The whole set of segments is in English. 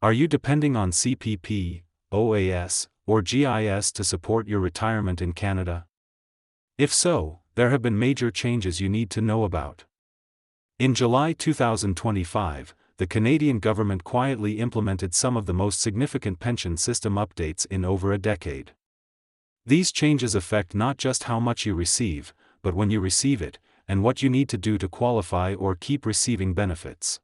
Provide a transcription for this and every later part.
Are you depending on CPP, OAS, or GIS to support your retirement in Canada? If so, there have been major changes you need to know about. In July 2025, the Canadian government quietly implemented some of the most significant pension system updates in over a decade. These changes affect not just how much you receive, but when you receive it, and what you need to do to qualify or keep receiving benefits.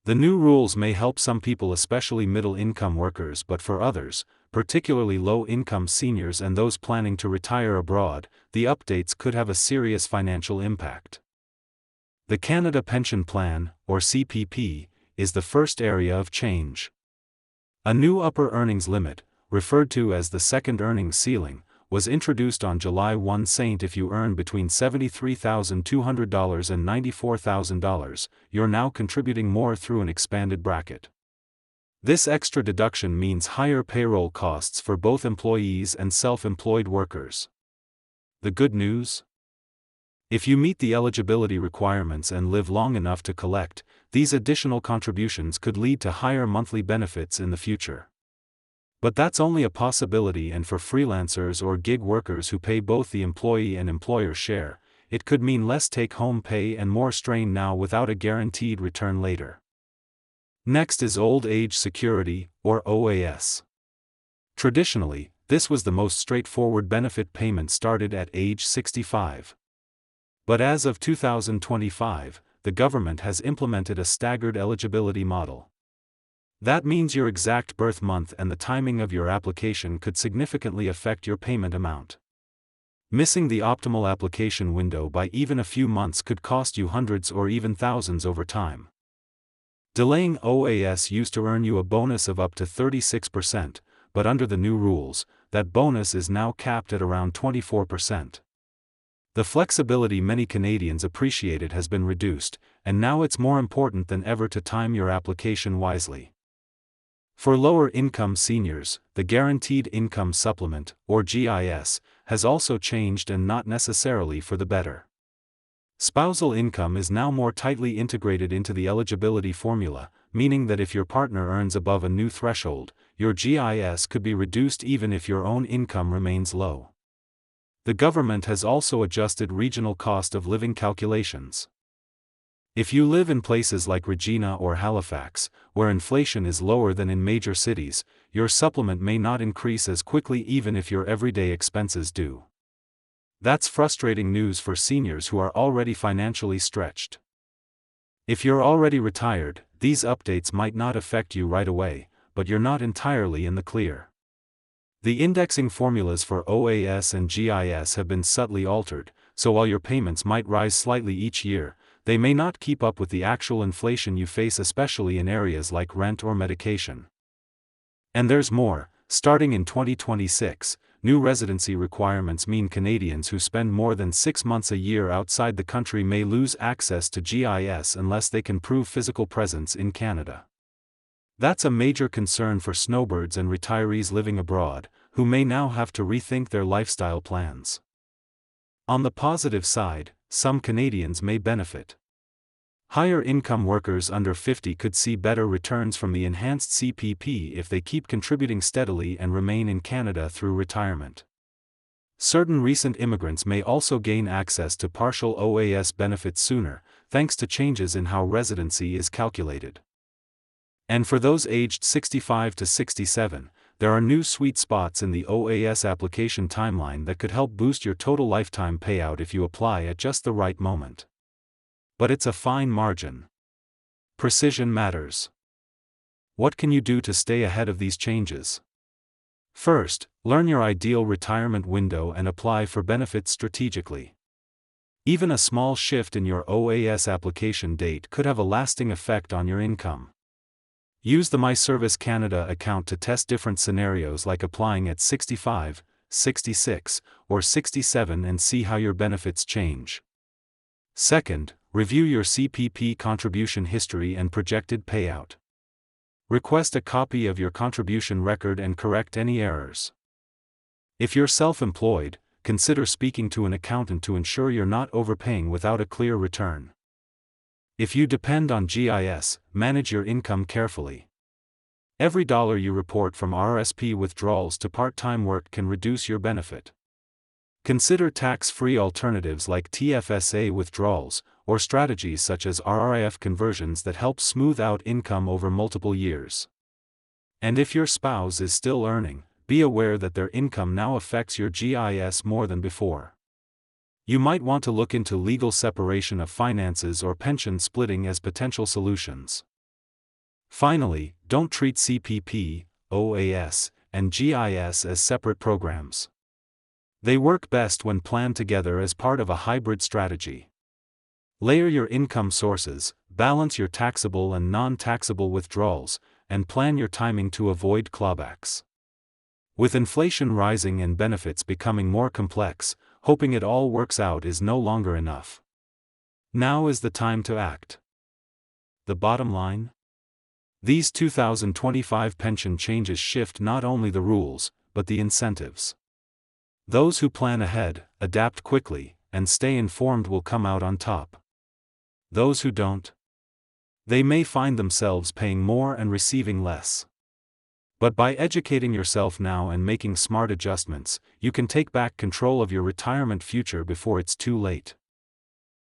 The new rules may help some people, especially middle-income workers, but for others, particularly low-income seniors and those planning to retire abroad, the updates could have a serious financial impact. The Canada Pension Plan, or CPP, is the first area of change. A new upper earnings limit, referred to as the second earnings ceiling, was introduced on July 1. If you earn between $73,200 and $94,000, you're now contributing more through an expanded bracket. This extra deduction means higher payroll costs for both employees and self-employed workers. The good news? If you meet the eligibility requirements and live long enough to collect, these additional contributions could lead to higher monthly benefits in the future. But that's only a possibility, and for freelancers or gig workers who pay both the employee and employer share, it could mean less take-home pay and more strain now without a guaranteed return later. Next is Old Age Security, or OAS. Traditionally, this was the most straightforward benefit payment, started at age 65. But as of 2025, the government has implemented a staggered eligibility model. That means your exact birth month and the timing of your application could significantly affect your payment amount. Missing the optimal application window by even a few months could cost you hundreds or even thousands over time. Delaying OAS used to earn you a bonus of up to 36%, but under the new rules, that bonus is now capped at around 24%. The flexibility many Canadians appreciated has been reduced, and now it's more important than ever to time your application wisely. For lower-income seniors, the Guaranteed Income Supplement, or GIS, has also changed, and not necessarily for the better. Spousal income is now more tightly integrated into the eligibility formula, meaning that if your partner earns above a new threshold, your GIS could be reduced even if your own income remains low. The government has also adjusted regional cost of living calculations. If you live in places like Regina or Halifax, where inflation is lower than in major cities, your supplement may not increase as quickly even if your everyday expenses do. That's frustrating news for seniors who are already financially stretched. If you're already retired, these updates might not affect you right away, but you're not entirely in the clear. The indexing formulas for OAS and GIS have been subtly altered, so while your payments might rise slightly each year, they may not keep up with the actual inflation you face, especially in areas like rent or medication. And there's more. Starting in 2026, new residency requirements mean Canadians who spend more than 6 months a year outside the country may lose access to GIS unless they can prove physical presence in Canada. That's a major concern for snowbirds and retirees living abroad, who may now have to rethink their lifestyle plans. On the positive side, some Canadians may benefit. Higher income workers under 50 could see better returns from the enhanced CPP if they keep contributing steadily and remain in Canada through retirement. Certain recent immigrants may also gain access to partial OAS benefits sooner, thanks to changes in how residency is calculated. And for those aged 65 to 67, there are new sweet spots in the OAS application timeline that could help boost your total lifetime payout if you apply at just the right moment. But it's a fine margin. Precision matters. What can you do to stay ahead of these changes? First, learn your ideal retirement window and apply for benefits strategically. Even a small shift in your OAS application date could have a lasting effect on your income. Use the ServiceCanada account to test different scenarios like applying at 65, 66, or 67 and see how your benefits change. Second, review your CPP contribution history and projected payout. Request a copy of your contribution record and correct any errors. If you're self-employed, consider speaking to an accountant to ensure you're not overpaying without a clear return. If you depend on GIS, manage your income carefully. Every dollar you report from RRSP withdrawals to part-time work can reduce your benefit. Consider tax-free alternatives like TFSA withdrawals, or strategies such as RRIF conversions that help smooth out income over multiple years. And if your spouse is still earning, be aware that their income now affects your GIS more than before. You might want to look into legal separation of finances or pension splitting as potential solutions. Finally, don't treat CPP, OAS, and GIS as separate programs. They work best when planned together as part of a hybrid strategy. Layer your income sources, balance your taxable and non-taxable withdrawals, and plan your timing to avoid clawbacks. With inflation rising and benefits becoming more complex, hoping it all works out is no longer enough. Now is the time to act. The bottom line? These 2025 pension changes shift not only the rules, but the incentives. Those who plan ahead, adapt quickly, and stay informed will come out on top. Those who don't, they may find themselves paying more and receiving less. But by educating yourself now and making smart adjustments, you can take back control of your retirement future before it's too late.